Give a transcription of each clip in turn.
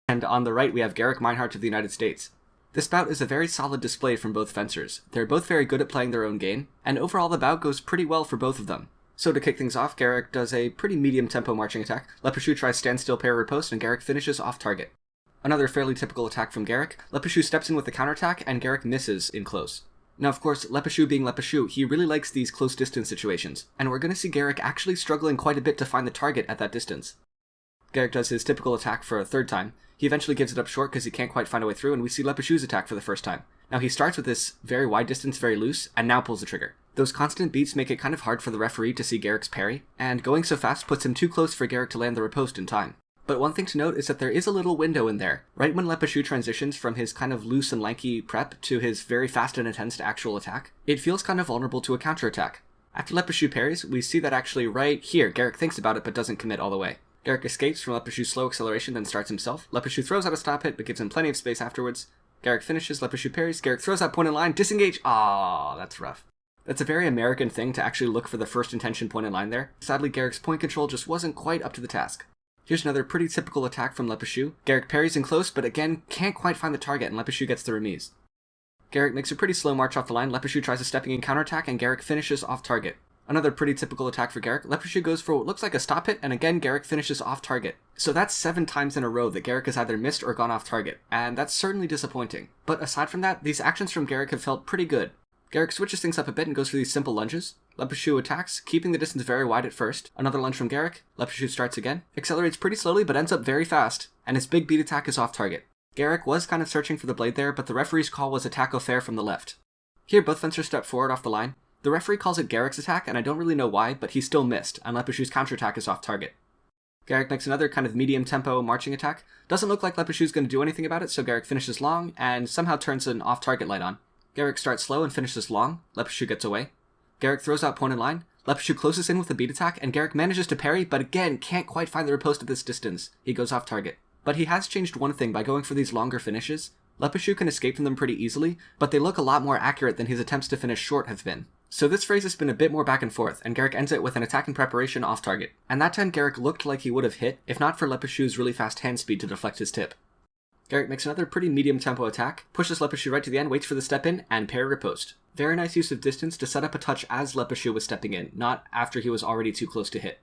And on the right we have Gerek Meinhardt of the United States. This bout is a very solid display from both fencers. They're both very good at playing their own game, and overall the bout goes pretty well for both of them. So to kick things off, Gerek does a pretty medium tempo marching attack. Le Pechoux tries standstill parry riposte, and Gerek finishes off target. Another fairly typical attack from Gerek. Le Pechoux steps in with the counterattack, and Gerek misses in close. Now of course, Le Pechoux being Le Pechoux, he really likes these close distance situations, and we're going to see Gerek actually struggling quite a bit to find the target at that distance. Gerek does his typical attack for a third time. He eventually gives it up short because he can't quite find a way through, and we see Le Pechoux's attack for the first time. Now he starts with this very wide distance, very loose, and now pulls the trigger. Those constant beats make it kind of hard for the referee to see Gerek's parry, and going so fast puts him too close for Gerek to land the riposte in time. But one thing to note is that there is a little window in there, right when Le Pechoux transitions from his kind of loose and lanky prep to his very fast and intense actual attack. It feels kind of vulnerable to a counterattack. After Le Pechoux parries, we see that actually right here, Gerek thinks about it but doesn't commit all the way. Gerek escapes from Le Pechoux's slow acceleration, then starts himself. Le Pechoux throws out a stop hit, but gives him plenty of space afterwards. Gerek finishes, Le Pechoux parries, Gerek throws out point in line, disengage! Ah, that's rough. That's a very American thing to actually look for the first intention point in line there. Sadly, Gerek's point control just wasn't quite up to the task. Here's another pretty typical attack from Le Pechoux. Gerek parries in close, but again, can't quite find the target, and Le Pechoux gets the remise. Gerek makes a pretty slow march off the line, Le Pechoux tries a stepping in counterattack, and Gerek finishes off target. Another pretty typical attack for Gerek. Le Pechoux goes for what looks like a stop hit, and again Gerek finishes off target. So that's 7 times in a row that Gerek has either missed or gone off target, and that's certainly disappointing. But aside from that, these actions from Gerek have felt pretty good. Gerek switches things up a bit and goes for these simple lunges. Le Pechoux attacks, keeping the distance very wide at first. Another lunge from Gerek. Le Pechoux starts again. Accelerates pretty slowly but ends up very fast, and his big beat attack is off target. Gerek was kind of searching for the blade there, but the referee's call was attack au fer from the left. Here both fencers step forward off the line. The referee calls it Gerek's attack, and I don't really know why, but he still missed, and Le Pechoux's counterattack is off target. Gerek makes another kind of medium tempo marching attack. Doesn't look like Le Pechoux's going to do anything about it, so Gerek finishes long, and somehow turns an off target light on. Gerek starts slow and finishes long. Le Pechoux gets away. Gerek throws out point in line. Le Pechoux closes in with a beat attack, and Gerek manages to parry, but again can't quite find the riposte at this distance. He goes off target. But he has changed one thing by going for these longer finishes. Le Pechoux can escape from them pretty easily, but they look a lot more accurate than his attempts to finish short have been. So this phrase has been a bit more back and forth, and Gerek ends it with an attack in preparation off target. And that time Gerek looked like he would have hit, if not for Le Pechoux's really fast hand speed to deflect his tip. Gerek makes another pretty medium tempo attack, pushes Le Pechoux right to the end, waits for the step in, and parry riposte. Very nice use of distance to set up a touch as Le Pechoux was stepping in, not after he was already too close to hit.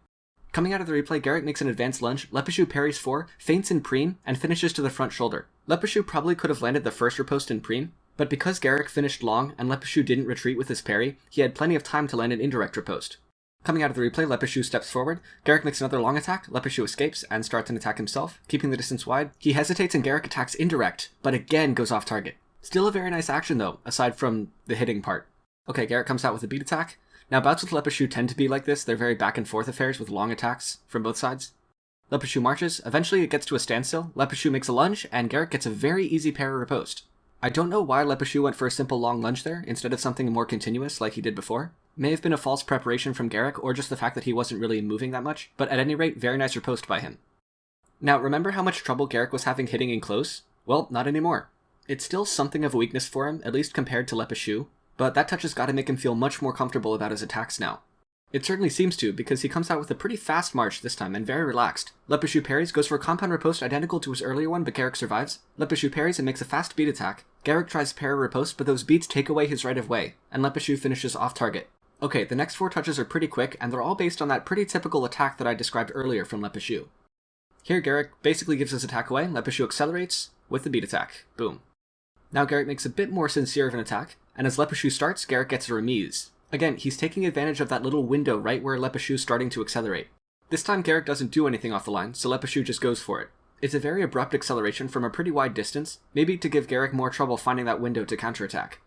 Coming out of the replay, Gerek makes an advanced lunge, Le Pechoux parries 4, feints in prime, and finishes to the front shoulder. Le Pechoux probably could have landed the first riposte in prime, but because Gerek finished long and Le Pechoux didn't retreat with his parry, he had plenty of time to land an indirect riposte. Coming out of the replay, Le Pechoux steps forward, Gerek makes another long attack, Le Pechoux escapes and starts an attack himself, keeping the distance wide. He hesitates and Gerek attacks indirect, but again goes off target. Still a very nice action though, aside from the hitting part. Okay, Gerek comes out with a beat attack. Now bouts with Le Pechoux tend to be like this, they're very back and forth affairs with long attacks from both sides. Le Pechoux marches, eventually it gets to a standstill, Le Pechoux makes a lunge, and Gerek gets a very easy parry riposte. I don't know why Le Pechoux went for a simple long lunge there, instead of something more continuous like he did before. May have been a false preparation from Gerek, or just the fact that he wasn't really moving that much, but at any rate, very nice riposte by him. Now, remember how much trouble Gerek was having hitting in close? Well, not anymore. It's still something of a weakness for him, at least compared to Le Pechoux, but that touch has got to make him feel much more comfortable about his attacks now. It certainly seems to, because he comes out with a pretty fast march this time, and very relaxed. Le Pechoux parries, goes for a compound riposte identical to his earlier one, but Gerek survives. Le Pechoux parries and makes a fast beat attack. Gerek tries parry riposte, but those beats take away his right of way, and Le Pechoux finishes off target. Okay, the next 4 touches are pretty quick, and they're all based on that pretty typical attack that I described earlier from Le Pechoux. Here Gerek basically gives his attack away, Le Pechoux accelerates with the beat attack. Boom. Now Gerek makes a bit more sincere of an attack, and as Le Pechoux starts, Gerek gets a remise. Again, he's taking advantage of that little window right where Le Pechoux's starting to accelerate. This time Gerek doesn't do anything off the line, so Le Pechoux just goes for it. It's a very abrupt acceleration from a pretty wide distance, maybe to give Gerek more trouble finding that window to counterattack.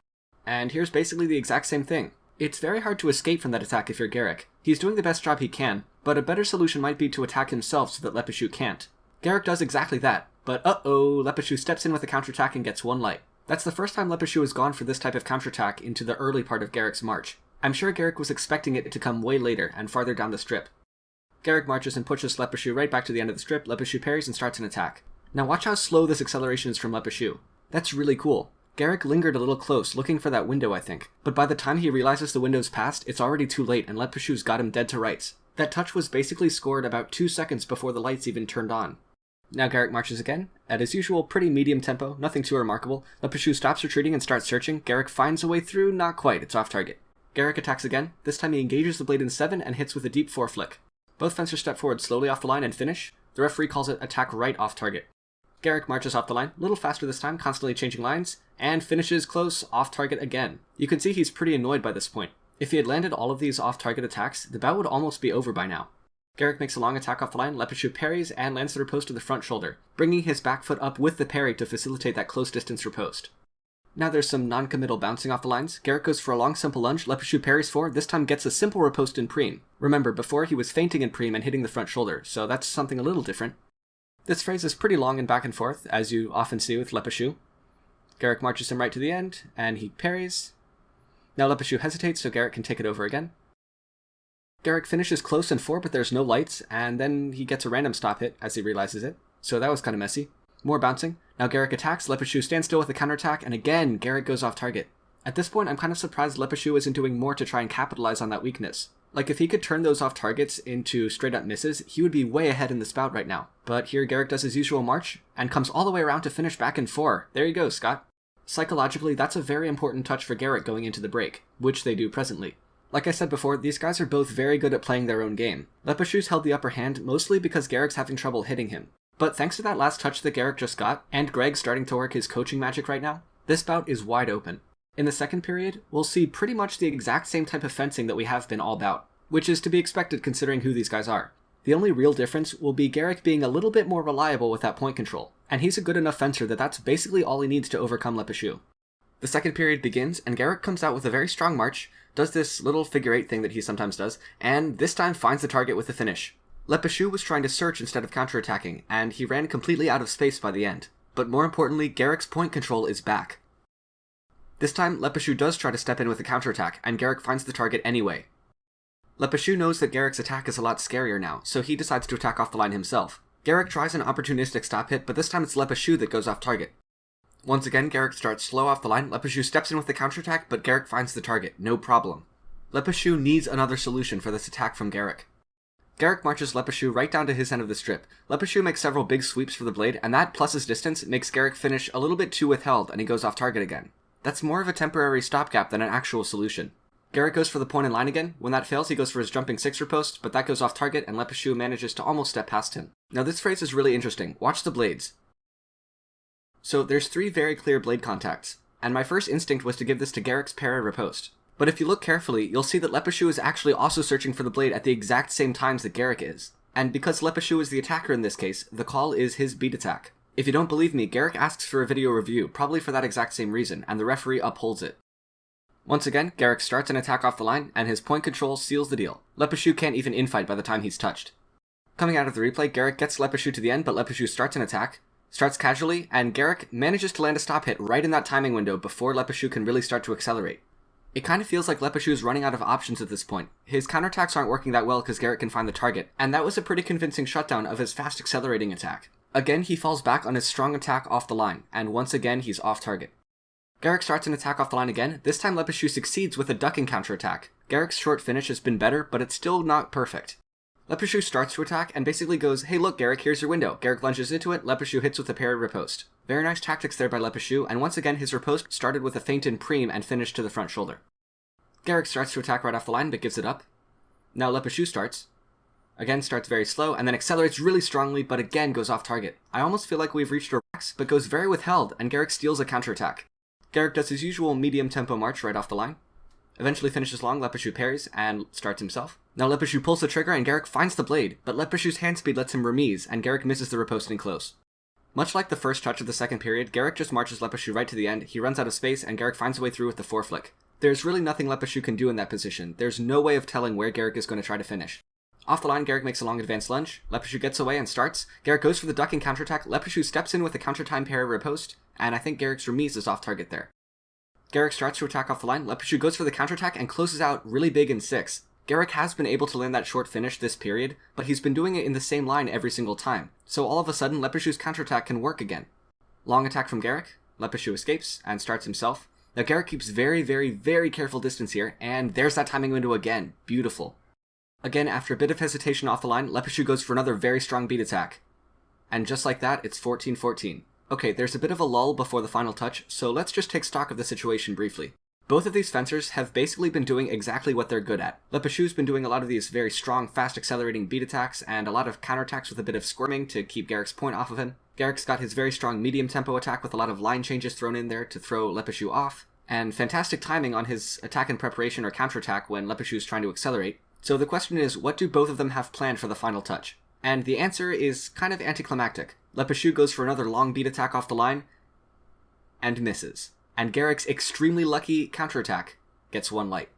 And here's basically the exact same thing. It's very hard to escape from that attack if you're Gerek. He's doing the best job he can, but a better solution might be to attack himself so that Le Pechoux can't. Gerek does exactly that, but uh-oh, Le Pechoux steps in with a counterattack and gets 1 light. That's the first time Le Pechoux has gone for this type of counterattack into the early part of Gerek's march. I'm sure Gerek was expecting it to come way later and farther down the strip. Gerek marches and pushes Le Pechoux right back to the end of the strip. Le Pechoux parries and starts an attack. Now watch how slow this acceleration is from Le Pechoux. That's really cool. Gerek lingered a little close, looking for that window I think, but by the time he realizes the window's passed, it's already too late and Le Pechoux's got him dead to rights. That touch was basically scored about 2 seconds before the lights even turned on. Now Gerek marches again. At his usual pretty medium tempo, nothing too remarkable. Le Pechoux stops retreating and starts searching. Gerek finds a way through, not quite, it's off target. Gerek attacks again. This time he engages the blade in 7 and hits with a deep 4 flick. Both fencers step forward slowly off the line and finish. The referee calls it attack right off target. Gerek marches off the line, a little faster this time, constantly changing lines, and finishes close, off target again. You can see he's pretty annoyed by this point. If he had landed all of these off-target attacks, the bout would almost be over by now. Gerek makes a long attack off the line, Le Pechoux parries, and lands the riposte to the front shoulder, bringing his back foot up with the parry to facilitate that close-distance riposte. Now there's some non-committal bouncing off the lines. Gerek goes for a long simple lunge, Le Pechoux parries for, this time gets a simple riposte in preem. Remember, before he was feinting in preem and hitting the front shoulder, so that's something a little different. This phrase is pretty long and back and forth, as you often see with Le Pechoux. Gerek marches him right to the end, and he parries. Now Le Pechoux hesitates, so Gerek can take it over again. Gerek finishes close in 4, but there's no lights, and then he gets a random stop hit as he realizes it, so that was kind of messy. More bouncing. Now Gerek attacks, Le Pechoux stands still with a counterattack, and again, Gerek goes off target. At this point, I'm kind of surprised Le Pechoux isn't doing more to try and capitalize on that weakness. Like, if he could turn those off targets into straight-up misses, he would be way ahead in this bout right now. But here Gerek does his usual march, and comes all the way around to finish back in 4. There you go, Scott. Psychologically, that's a very important touch for Gerek going into the break, which they do presently. Like I said before, these guys are both very good at playing their own game. Le Pechoux's held the upper hand mostly because Gerek's having trouble hitting him. But thanks to that last touch that Gerek just got, and Greg starting to work his coaching magic right now, this bout is wide open. In the second period, we'll see pretty much the exact same type of fencing that we have been all bout, which is to be expected considering who these guys are. The only real difference will be Gerek being a little bit more reliable with that point control, and he's a good enough fencer that that's basically all he needs to overcome Le Pechoux. The second period begins, and Gerek comes out with a very strong march, does this little figure 8 thing that he sometimes does, and this time finds the target with the finish. Le Pechoux was trying to search instead of counterattacking, and he ran completely out of space by the end. But more importantly, Gerek's point control is back. This time, Le Pechoux does try to step in with a counterattack, and Gerek finds the target anyway. Le Pechoux knows that Gerek's attack is a lot scarier now, so he decides to attack off the line himself. Gerek tries an opportunistic stop hit, but this time it's Le Pechoux that goes off target. Once again, Gerek starts slow off the line, Le Pechoux steps in with the counterattack, but Gerek finds the target, no problem. Le Pechoux needs another solution for this attack from Gerek. Gerek marches Le Pechoux right down to his end of the strip. Le Pechoux makes several big sweeps for the blade, and that plus his distance makes Gerek finish a little bit too withheld, and he goes off target again. That's more of a temporary stopgap than an actual solution. Gerek goes for the point in line again. When that fails, he goes for his jumping 6 riposte, but that goes off target, and Le Pechoux manages to almost step past him. Now this phrase is really interesting. Watch the blades. So there's 3 very clear blade contacts, and my first instinct was to give this to Gerek's parry riposte. But if you look carefully, you'll see that Le Pechoux is actually also searching for the blade at the exact same times that Gerek is. And because Le Pechoux is the attacker in this case, the call is his beat attack. If you don't believe me, Gerek asks for a video review, probably for that exact same reason, and the referee upholds it. Once again, Gerek starts an attack off the line, and his point control seals the deal. Le Pechoux can't even infight by the time he's touched. Coming out of the replay, Gerek gets Le Pechoux to the end, but Le Pechoux starts an attack, starts casually, and Gerek manages to land a stop hit right in that timing window before Le Pechoux can really start to accelerate. It kind of feels like Le Pechoux is running out of options at this point. His counterattacks aren't working that well because Gerek can find the target, and that was a pretty convincing shutdown of his fast accelerating attack. Again, he falls back on his strong attack off the line, and once again he's off target. Gerek starts an attack off the line again. This time Le Pechoux succeeds with a ducking counterattack. Gerek's short finish has been better, but it's still not perfect. Le Pechoux starts to attack and basically goes, "Hey look Gerek, here's your window." Gerek lunges into it, Le Pechoux hits with a parry riposte. Very nice tactics there by Le Pechoux, and once again his riposte started with a feint in preem and finished to the front shoulder. Gerek starts to attack right off the line, but gives it up. Now Le Pechoux starts. Again starts very slow, and then accelerates really strongly, but again goes off target. I almost feel like we've reached a max, but goes very withheld, and Gerek steals a counterattack. Gerek does his usual medium tempo march right off the line. Eventually finishes long, Le Pechoux parries, and starts himself. Now Le Pechoux pulls the trigger, and Gerek finds the blade, but Le Pechoux's hand speed lets him remise, and Gerek misses the riposte in close. Much like the first touch of the second period, Gerek just marches Le Pechoux right to the end, he runs out of space, and Gerek finds a way through with the 4 flick. There's really nothing Le Pechoux can do in that position. There's no way of telling where Gerek is going to try to finish. Off the line, Gerek makes a long advanced lunge. Le Pechoux gets away and starts. Gerek goes for the ducking counterattack. Le Pechoux steps in with a counter-time parry riposte, and I think Gerek's remise is off target there. Gerek starts to attack off the line. Le Pechoux goes for the counterattack and closes out really big in 6. Gerek has been able to land that short finish this period, but he's been doing it in the same line every single time. So all of a sudden, Le Pechoux's counterattack can work again. Long attack from Gerek. Le Pechoux escapes and starts himself. Now Gerek keeps very, very, very careful distance here, and there's that timing window again. Beautiful. Again, after a bit of hesitation off the line, Le Pechoux goes for another very strong beat attack. And just like that, it's 14-14. Okay, there's a bit of a lull before the final touch, so let's just take stock of the situation briefly. Both of these fencers have basically been doing exactly what they're good at. Le Pechoux's been doing a lot of these very strong, fast accelerating beat attacks, and a lot of counterattacks with a bit of squirming to keep Gerek's point off of him. Gerek's got his very strong medium tempo attack with a lot of line changes thrown in there to throw Le Pechoux off, and fantastic timing on his attack in preparation or counterattack when Le Pechoux's trying to accelerate. So the question is, what do both of them have planned for the final touch? And the answer is kind of anticlimactic. Le Pechoux goes for another long beat attack off the line, and misses. And Gerek's extremely lucky counterattack gets 1 light.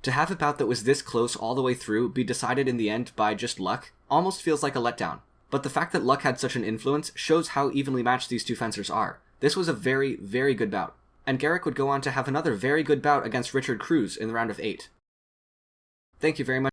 To have a bout that was this close all the way through be decided in the end by just luck almost feels like a letdown. But the fact that luck had such an influence shows how evenly matched these two fencers are. This was a very, very good bout. And Gerek would go on to have another very good bout against Richard Cruz in the round of 8. Thank you very much.